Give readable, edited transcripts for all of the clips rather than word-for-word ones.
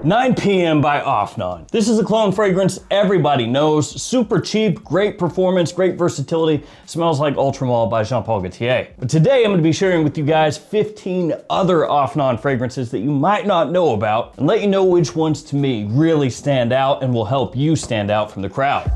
9 p.m. by Afnan. This is a cologne fragrance everybody knows. Super cheap, great performance, great versatility. Smells like Ultramall by Jean Paul Gaultier. But today I'm going to be sharing with you guys 15 other Afnan fragrances that you might not know about and let you know which ones to me really stand out and will help you stand out from the crowd.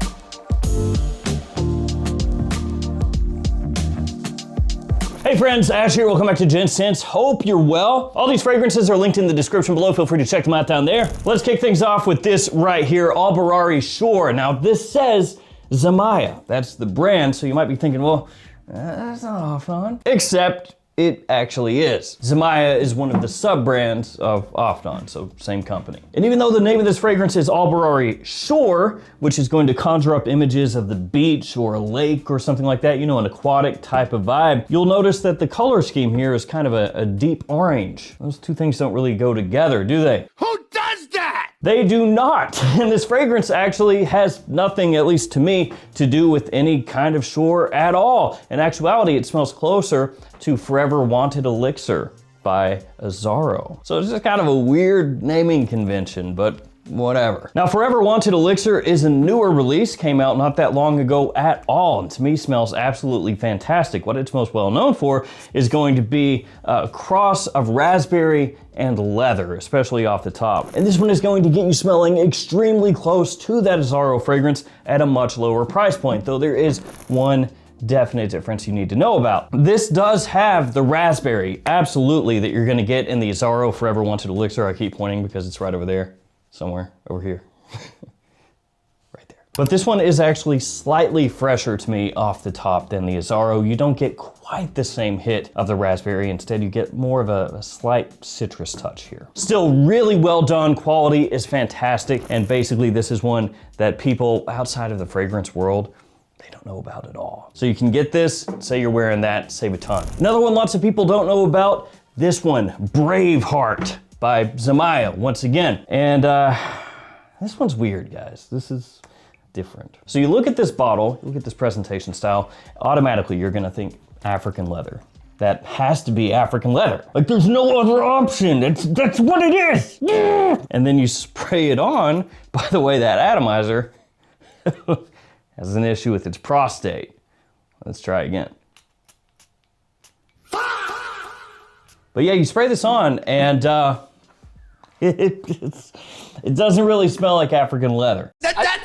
Hey friends, Ash here, welcome back to Gents. Hope you're well. All these fragrances are linked in the description below. Feel free to check them out down there. Let's kick things off with this right here, Alberari Shore. Now this says Zamaya, that's the brand, so you might be thinking, well, that's not Afnan. Except it actually is. Zamaya is one of the sub-brands of Afnan, so same company. And even though the name of this fragrance is Alberari Shore, which is going to conjure up images of the beach or a lake or something like that, you know, an aquatic type of vibe, you'll notice that the color scheme here is kind of a deep orange. Those two things don't really go together, do they? Who does that? They do not. And this fragrance actually has nothing, at least to me, to do with any kind of shore at all. In actuality, it smells closer to Forever Wanted Elixir by Azzaro. So it's just kind of a weird naming convention, but whatever. Now, Forever Wanted Elixir is a newer release, came out not that long ago at all, and to me smells absolutely fantastic. What it's most well known for is going to be a cross of raspberry and leather, especially off the top. And this one is going to get you smelling extremely close to that Azzaro fragrance at a much lower price point, though there is one definite difference you need to know about. This does have the raspberry, absolutely, that you're gonna get in the Azzaro Forever Wanted Elixir. I keep pointing because it's right over there, somewhere over here. Right there. But this one is actually slightly fresher to me off the top than the Azzaro. You don't get quite the same hit of the raspberry. Instead, you get more of a slight citrus touch here. Still really well done. Quality is fantastic. And basically, this is one that people outside of the fragrance world, they don't know about at all. So you can get this, say you're wearing that, save a ton. Another one lots of people don't know about, this one, Braveheart by Zamaya, once again. And this one's weird, guys. This is different. So you look at this bottle, look at this presentation style, automatically you're gonna think African leather. That has to be African leather. Like there's no other option, that's what it is. And then you spray it on, by the way, that atomizer has an issue with its prostate. Let's try again. But yeah, you spray this on and it doesn't really smell like African leather. That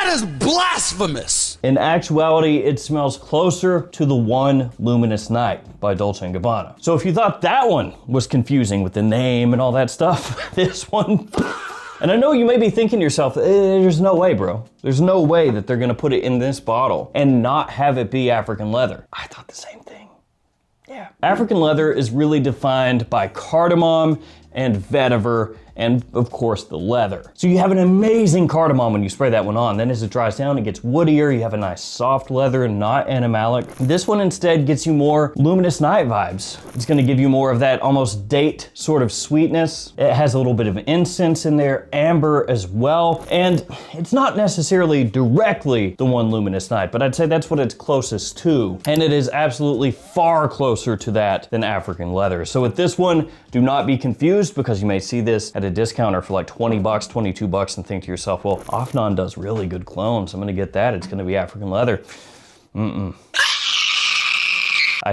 is blasphemous! In actuality, it smells closer to the One Luminous Night by Dolce & Gabbana. So if you thought that one was confusing with the name and all that stuff, this one, and I know you may be thinking to yourself, there's no way, bro. There's no way that they're gonna put it in this bottle and not have it be African leather. I thought the same thing. Yeah. African leather is really defined by cardamom and vetiver, and of course the leather. So you have an amazing cardamom when you spray that one on. Then as it dries down, it gets woodier. You have a nice soft leather and not animalic. This one instead gets you more luminous night vibes. It's gonna give you more of that almost date sort of sweetness. It has a little bit of incense in there, amber as well. And it's not necessarily directly the One Luminous Night, but I'd say that's what it's closest to. And it is absolutely far closer to that than African leather. So with this one, do not be confused because you may see this at a discounter for like 20 bucks, 22 bucks and think to yourself, well, Afnan does really good clones. I'm gonna get that, it's gonna be African leather. I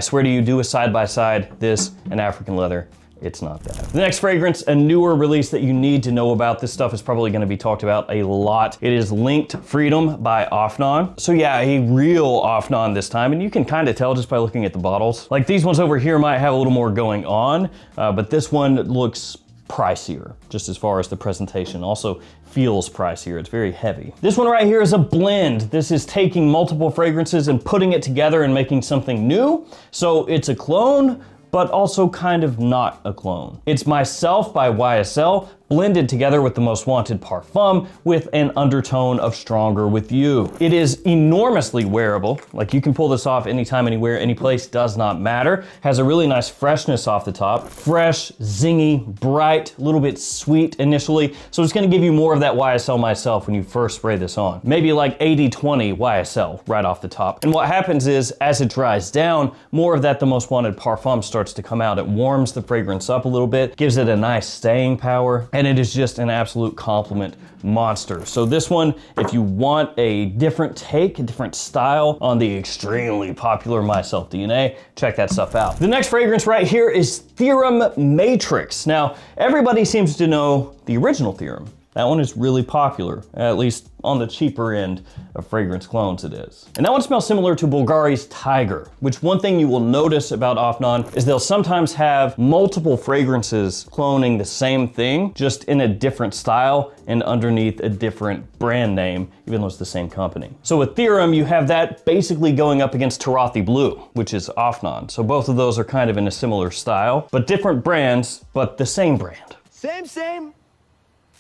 swear to you, do a side-by-side, this and African leather. It's not that. The next fragrance, a newer release that you need to know about. This stuff is probably gonna be talked about a lot. It is Lynked Freedom by Afnan. So yeah, a real Afnan this time, and you can kind of tell just by looking at the bottles. Like these ones over here might have a little more going on, but this one looks pricier, just as far as the presentation. Also feels pricier, it's very heavy. This one right here is a blend. This is taking multiple fragrances and putting it together and making something new. So it's a clone, but also kind of not a clone. It's Myself by YSL, blended together with the Most Wanted Parfum with an undertone of Stronger With You. It is enormously wearable. Like, you can pull this off anytime, anywhere, any place, does not matter. Has a really nice freshness off the top. Fresh, zingy, bright, a little bit sweet initially. So it's gonna give you more of that YSL myself when you first spray this on. Maybe like 80-20 YSL right off the top. And what happens is, as it dries down, more of that the Most Wanted Parfum starts to come out. It warms the fragrance up a little bit, gives it a nice staying power, and it is just an absolute compliment monster. So this one, if you want a different take, a different style on the extremely popular Myself DNA, check that stuff out. The next fragrance right here is Theorem Matrix. Now, everybody seems to know the original Theorem. That one is really popular, at least on the cheaper end of fragrance clones it is. And that one smells similar to Bulgari's Tiger, which one thing you will notice about Afnan is they'll sometimes have multiple fragrances cloning the same thing, just in a different style and underneath a different brand name, even though it's the same company. So with Theorem, you have that basically going up against Tarathi Blue, which is Afnan. So both of those are kind of in a similar style, but different brands, but the same brand. Same,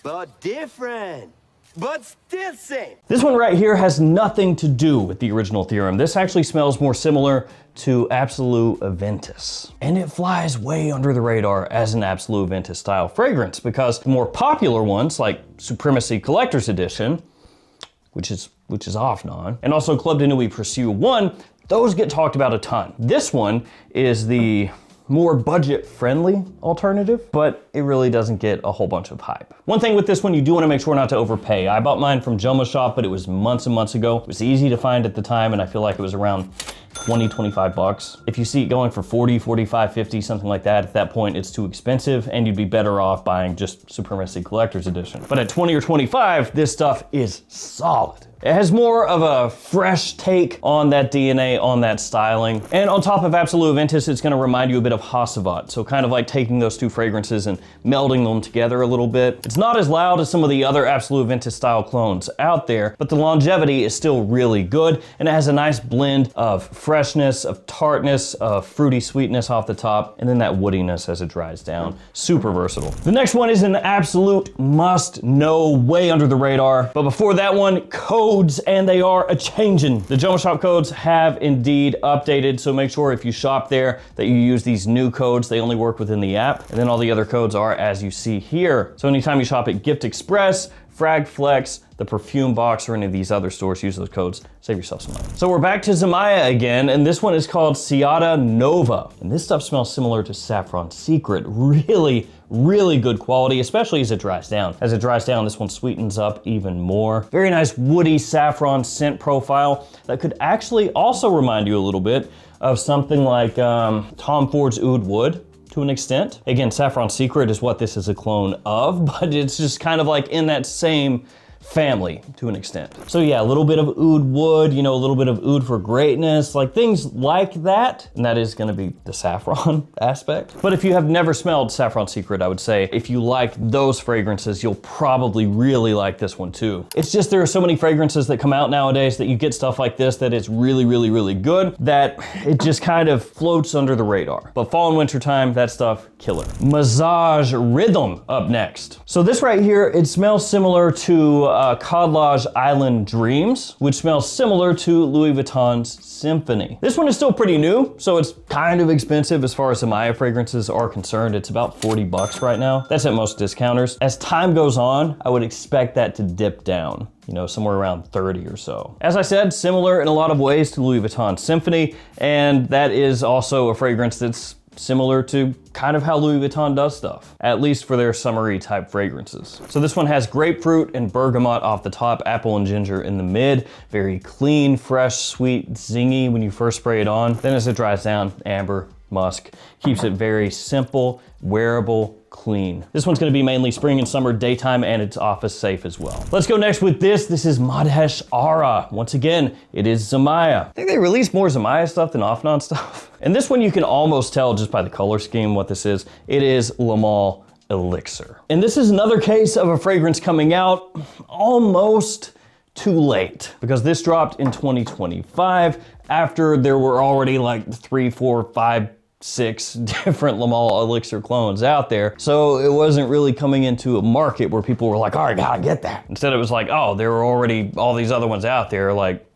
but different. But still same. This one right here has nothing to do with the original Theorem. This actually smells more similar to Absolute Aventus. And it flies way under the radar as an Absolute Aventus style fragrance because the more popular ones like Supremacy Collector's Edition, which is Afnan, and also Club de Nuit Pursue 1, those get talked about a ton. This one is the more budget-friendly alternative, but it really doesn't get a whole bunch of hype. One thing with this one, you do want to make sure not to overpay. I bought mine from JOMASHOP, but it was months and months ago. It was easy to find at the time, and I feel like it was around 20, 25 bucks. If you see it going for 40, 45, 50, something like that, at that point it's too expensive and you'd be better off buying just Supremacy Collector's Edition. But at 20 or 25, this stuff is solid. It has more of a fresh take on that DNA, on that styling. And on top of Absolute Aventus, it's gonna remind you a bit of Hasavat. So kind of like taking those two fragrances and melding them together a little bit. It's not as loud as some of the other Absolute Aventus style clones out there, but the longevity is still really good. And it has a nice blend of freshness, of tartness, of fruity sweetness off the top, and then that woodiness as it dries down. Super versatile. The next one is an absolute must know, way under the radar. But before that one, codes, and they are a-changin'. The JOMASHOP codes have indeed updated, so make sure if you shop there that you use these new codes. They only work within the app, and then all the other codes are as you see here. So anytime you shop at Gift Express, Frag Flex, the Perfume Box, or any of these other stores, use those codes, save yourself some money. So we're back to Zamaya again, and this one is called Siada Nova. And this stuff smells similar to Saffron Secret. Really, really good quality, especially as it dries down. As it dries down, this one sweetens up even more. Very nice woody saffron scent profile that could actually also remind you a little bit of something like Tom Ford's Oud Wood, to an extent. Again, Saffron Secret is what this is a clone of, but it's just kind of like in that same family to an extent. So yeah, a little bit of oud wood, you know, a little bit of oud for greatness, like things like that. And that is gonna be the saffron aspect. But if you have never smelled Saffron Secret, I would say if you like those fragrances, you'll probably really like this one too. It's just there are so many fragrances that come out nowadays that you get stuff like this that is really, really, really good, that it just kind of floats under the radar. But fall and winter time, that stuff, killer. Maazaj Rhythm up next. So this right here, it smells similar to Codlage Island Dreams, which smells similar to Louis Vuitton's Symphony. This one is still pretty new, so it's kind of expensive as far as Zamaya fragrances are concerned. It's about 40 bucks right now. That's at most discounters. As time goes on, I would expect that to dip down, you know, somewhere around 30 or so. As I said, similar in a lot of ways to Louis Vuitton Symphony, and that is also a fragrance that's similar to kind of how Louis Vuitton does stuff, at least for their summery type fragrances. So this one has grapefruit and bergamot off the top, apple and ginger in the mid, very clean, fresh, sweet, zingy when you first spray it on. Then as it dries down, amber, musk, keeps it very simple, wearable, clean. This one's gonna be mainly spring and summer daytime, and it's office safe as well. Let's go next with this. This is Modhesh Aura. Once again, it is Zamaya. I think they released more Zamaya stuff than Afnan stuff. And this one you can almost tell just by the color scheme what this is. It is Lamal Elixir. And this is another case of a fragrance coming out almost too late, because this dropped in 2025 after there were already like 3, 4, 5 6 different Lamal elixir clones out there. So it wasn't really coming into a market where people were like, oh, I gotta get that. Instead it was like, oh, there were already all these other ones out there, like,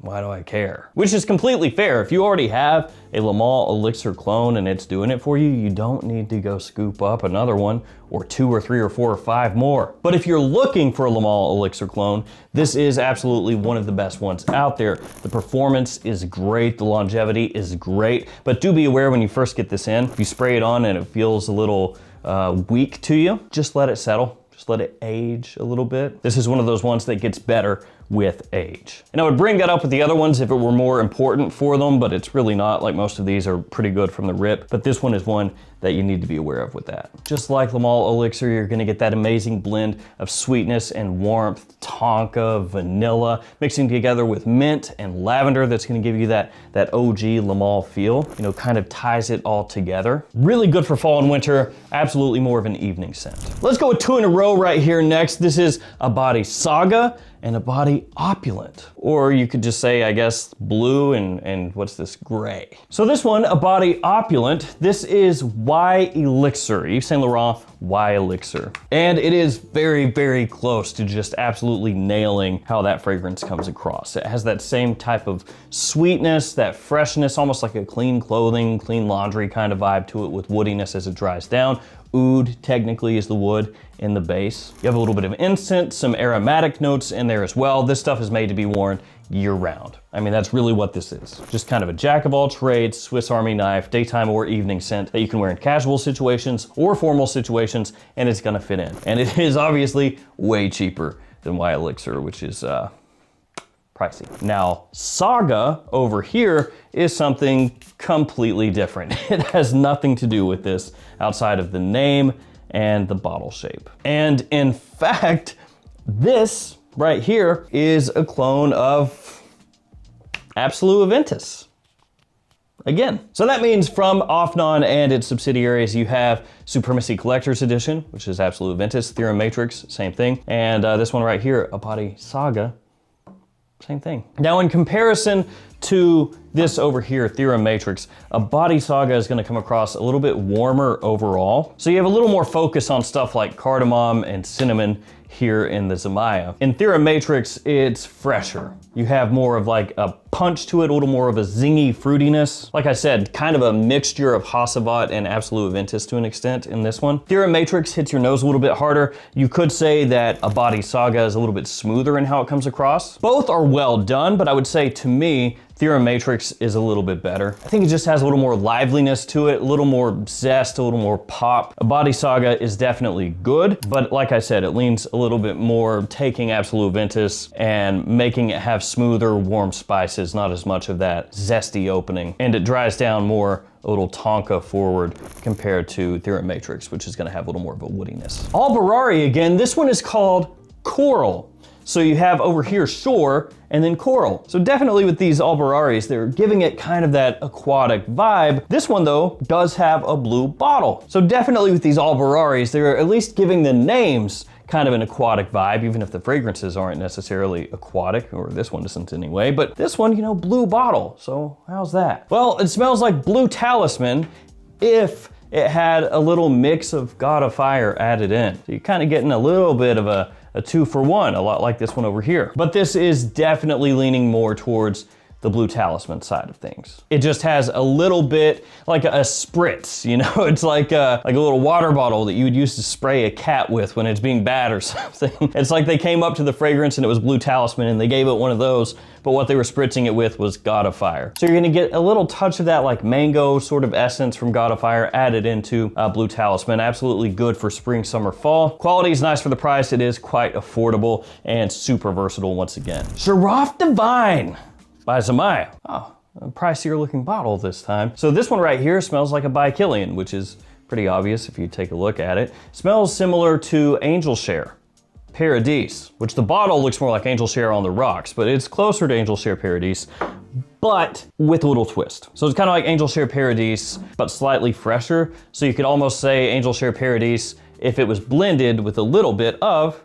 why do I care? Which is completely fair. If you already have a Lamal elixir clone and it's doing it for you, you don't need to go scoop up another one or 2 or 3 or 4 or 5 more. But if you're looking for a Lamal elixir clone, this is absolutely one of the best ones out there. The performance is great, the longevity is great, but do be aware when you first get this in, if you spray it on and it feels a little weak to you, just let it settle. Just let it age a little bit. This is one of those ones that gets better with age. And I would bring that up with the other ones if it were more important for them, but it's really not. Like, most of these are pretty good from the rip, but this one is one that you need to be aware of with that. Just like Lamal elixir, you're gonna get that amazing blend of sweetness and warmth, tonka, vanilla, mixing together with mint and lavender that's gonna give you that OG Lamal feel, you know, kind of ties it all together. Really good for fall and winter, absolutely more of an evening scent. Let's go with 2 in a row right here next. This is Abadi Saga and Abadi Opulent. Or you could just say, I guess, blue and what's this, gray. So this one, Abadi Opulent, this is Y Elixir, Yves Saint Laurent Y Elixir. And it is very, very close to just absolutely nailing how that fragrance comes across. It has that same type of sweetness, that freshness, almost like a clean clothing, clean laundry kind of vibe to it with woodiness as it dries down. Oud technically is the wood in the base. You have a little bit of incense, some aromatic notes in there as well. This stuff is made to be worn year round. I mean, that's really what this is. Just kind of a jack of all trades, Swiss Army knife, daytime or evening scent that you can wear in casual situations or formal situations, and it's gonna fit in. And it is obviously way cheaper than Y Elixir, which is pricey. Now, Saga over here is something completely different. It has nothing to do with this outside of the name and the bottle shape. And in fact, this right here is a clone of Absolute Aventus. Again. So that means from Afnan and its subsidiaries, you have Supremacy Collector's Edition, which is Absolute Aventus, Theorem Matrix, same thing. And this one right here, Abadi Saga, same thing. Now in comparison to this over here, Theorem Matrix, Abadi Saga is gonna come across a little bit warmer overall. So you have a little more focus on stuff like cardamom and cinnamon here in the Zamaya. In Theorem Matrix, it's fresher. You have more of like a punch to it, a little more of a zingy fruitiness. Like I said, kind of a mixture of Hasavat and Absolute Aventus to an extent in this one. Theorem Matrix hits your nose a little bit harder. You could say that Abadi Saga is a little bit smoother in how it comes across. Both are well done, but I would say to me, Theorem Matrix is a little bit better. I think it just has a little more liveliness to it, a little more zest, a little more pop. Abadi Saga is definitely good, but like I said, it leans a little bit more taking Absolute Aventus and making it have smoother, warm spices, not as much of that zesty opening. And it dries down more a little tonka forward compared to Theorem Matrix, which is gonna have a little more of a woodiness. Alberari again, this one is called Coral. So you have over here shore and then coral. So definitely with these Alberaris, they're giving it kind of that aquatic vibe. This one though does have a blue bottle. So definitely with these Alberaris, they're at least giving the names kind of an aquatic vibe, even if the fragrances aren't necessarily aquatic, or this one isn't anyway. But this one, you know, blue bottle. So how's that? Well, it smells like Blue Talisman if it had a little mix of God of Fire added in. So you're kind of getting a little bit of a 2-for-1, a lot like this one over here. But this is definitely leaning more towards the Blue Talisman side of things. It just has a little bit like a spritz, you know? It's like a little water bottle that you would use to spray a cat with when it's being bad or something. It's like they came up to the fragrance and it was Blue Talisman and they gave it one of those, but what they were spritzing it with was God of Fire. So you're gonna get a little touch of that like mango sort of essence from God of Fire added into Blue Talisman. Absolutely good for spring, summer, fall. Quality is nice for the price. It is quite affordable and super versatile once again. Sharaf Divine by Zamaya. Oh, a pricier looking bottle this time. So this one right here smells like a Bikillian, which is pretty obvious if you take a look at it. Smells similar to Angel Share Paradise, which the bottle looks more like Angel Share on the rocks, but it's closer to Angel Share Paradise, but with a little twist. So it's kind of like Angel Share Paradise, but slightly fresher. So you could almost say Angel Share Paradise if it was blended with a little bit of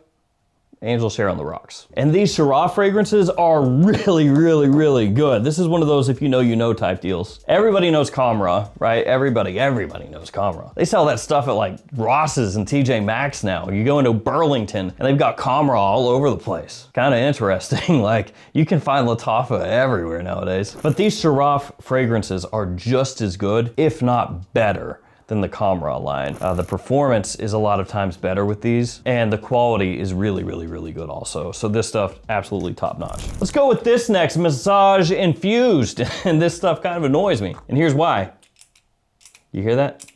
Angel Share on the rocks. And these Sharaf fragrances are really, really, really good. This is one of those if you know type deals. Everybody knows Kamra, right? Everybody knows Kamra. They sell that stuff at like Ross's and TJ Maxx now. You go into Burlington and they've got Kamra all over the place. Kind of interesting. Like you can find Lattafa everywhere nowadays. But these Sharaf fragrances are just as good, if not better, than the Kamra line. The performance is a lot of times better with these, and the quality is really, really, really good also. So this stuff, absolutely top notch. Let's go with this next, Maazaj Infused. And this stuff kind of annoys me. And here's why. You hear that? Do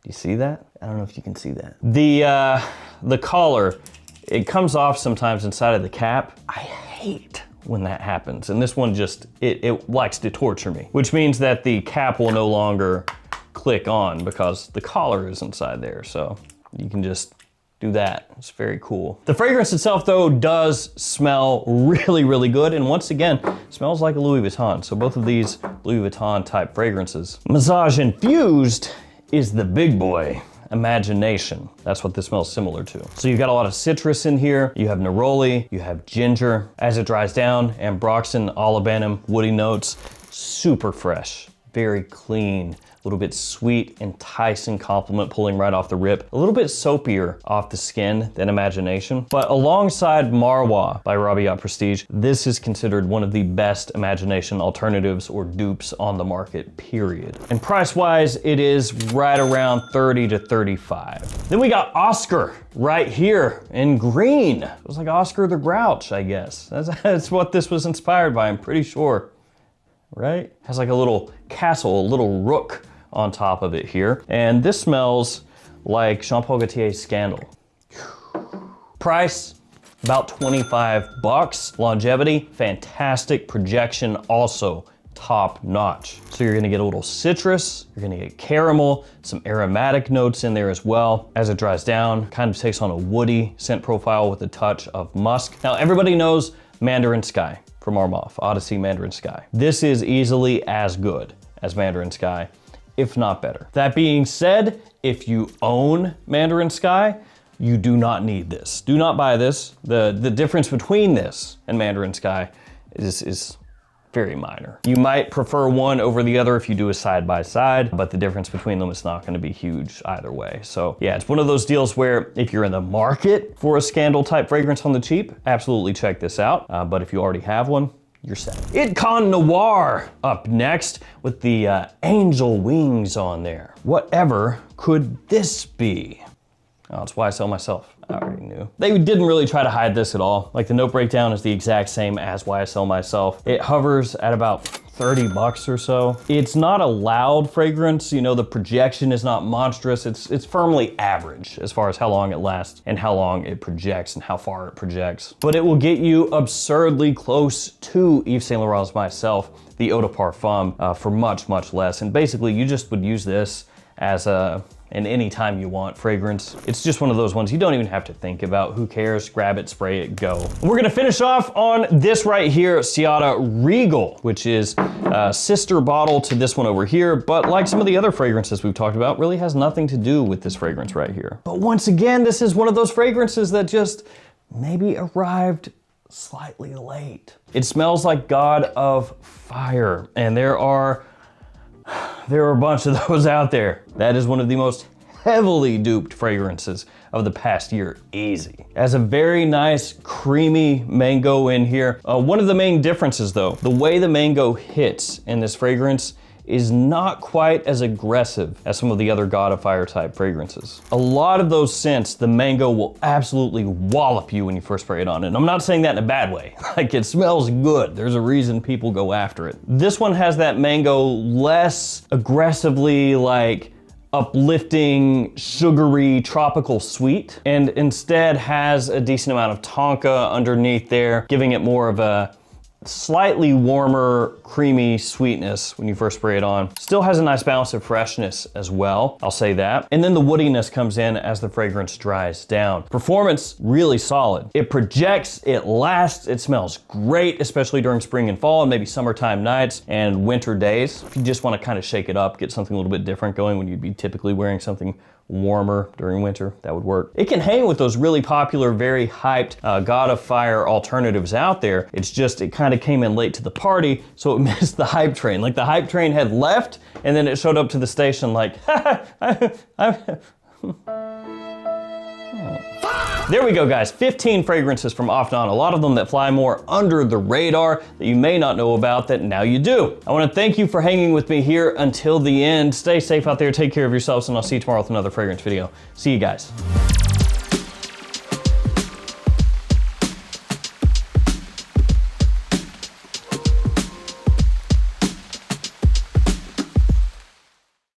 you see that? I don't know if you can see that. The collar, it comes off sometimes inside of the cap. I hate when that happens. And this one just, it likes to torture me, which means that the cap will no longer click on because the collar is inside there. So you can just do that. It's very cool. The fragrance itself though does smell really, really good. And once again, smells like a Louis Vuitton. So both of these Louis Vuitton type fragrances. Maazaj Infused is the big boy. Imagination. That's what this smells similar to. So you've got a lot of citrus in here. You have neroli, you have ginger. As it dries down, ambroxan, olibanum, woody notes. Super fresh, very clean. A little bit sweet, enticing compliment pulling right off the rip. A little bit soapier off the skin than Imagination. But alongside Marwa by Rabiat Prestige, this is considered one of the best Imagination alternatives or dupes on the market, period. And price-wise, it is right around 30 to 35. Then we got Oscar right here in green. It was like Oscar the Grouch, I guess. That's what this was inspired by, I'm pretty sure. Right? Has like a little castle, a little rook on top of it here. And this smells like Jean Paul Gaultier's Scandal. Price, about 25 bucks. Longevity, fantastic. Projection, also top notch. So you're gonna get a little citrus, you're gonna get caramel, some aromatic notes in there as well. As it dries down, kind of takes on a woody scent profile with a touch of musk. Now everybody knows Mandarin Sky from Armaf, Odyssey Mandarin Sky. This is easily as good as Mandarin Sky, if not better. That being said, if you own Mandarin Sky, you do not need this. Do not buy this. The difference between this and Mandarin Sky is very minor. You might prefer one over the other if you do a side by side, but the difference between them is not gonna be huge either way. So yeah, it's one of those deals where if you're in the market for a Scandal type fragrance on the cheap, absolutely check this out. But if you already have one, you're set. Itqan Noir up next with the angel wings on there. Whatever could this be? Oh, it's why I sell myself. I already knew. They didn't really try to hide this at all. Like the note breakdown is the exact same as why I sell myself. It hovers at about 30 bucks or so. It's not a loud fragrance. You know, the projection is not monstrous. It's firmly average as far as how long it lasts and how long it projects and how far it projects. But it will get you absurdly close to Yves Saint Laurent's Myself, the Eau de Parfum, for much, much less. And basically you just would use this as an anytime you want fragrance. It's just one of those ones you don't even have to think about. Who cares? Grab it, spray it, go. We're gonna finish off on this right here, Siada Regal, which is a sister bottle to this one over here, but like some of the other fragrances we've talked about, really has nothing to do with this fragrance right here. But once again, this is one of those fragrances that just maybe arrived slightly late. It smells like God of Fire, and there are a bunch of those out there. That is one of the most heavily duped fragrances of the past year, easy. Has a very nice creamy mango in here. One of the main differences though, the way the mango hits in this fragrance is not quite as aggressive as some of the other God of Fire type fragrances. A lot of those scents, the mango will absolutely wallop you when you first spray it on. And I'm not saying that in a bad way. Like, it smells good. There's a reason people go after it. This one has that mango less aggressively, like, uplifting, sugary, tropical sweet, and instead has a decent amount of tonka underneath there, giving it more of a slightly warmer, creamy sweetness when you first spray it on. Still has a nice balance of freshness as well, I'll say that. And then the woodiness comes in as the fragrance dries down. Performance, really solid. It projects, it lasts, it smells great, especially during spring and fall and maybe summertime nights and winter days. If you just want to kind of shake it up, get something a little bit different going when you'd be typically wearing something warmer during winter, that would work. It can hang with those really popular, very hyped God of Fire alternatives out there. It's just, it kind of came in late to the party, so it missed the hype train. Like the hype train had left, and then it showed up to the station like, There we go, guys. 15 fragrances from Afnan. A lot of them that fly more under the radar that you may not know about that now you do. I want to thank you for hanging with me here until the end. Stay safe out there, take care of yourselves, and I'll see you tomorrow with another fragrance video. See you guys.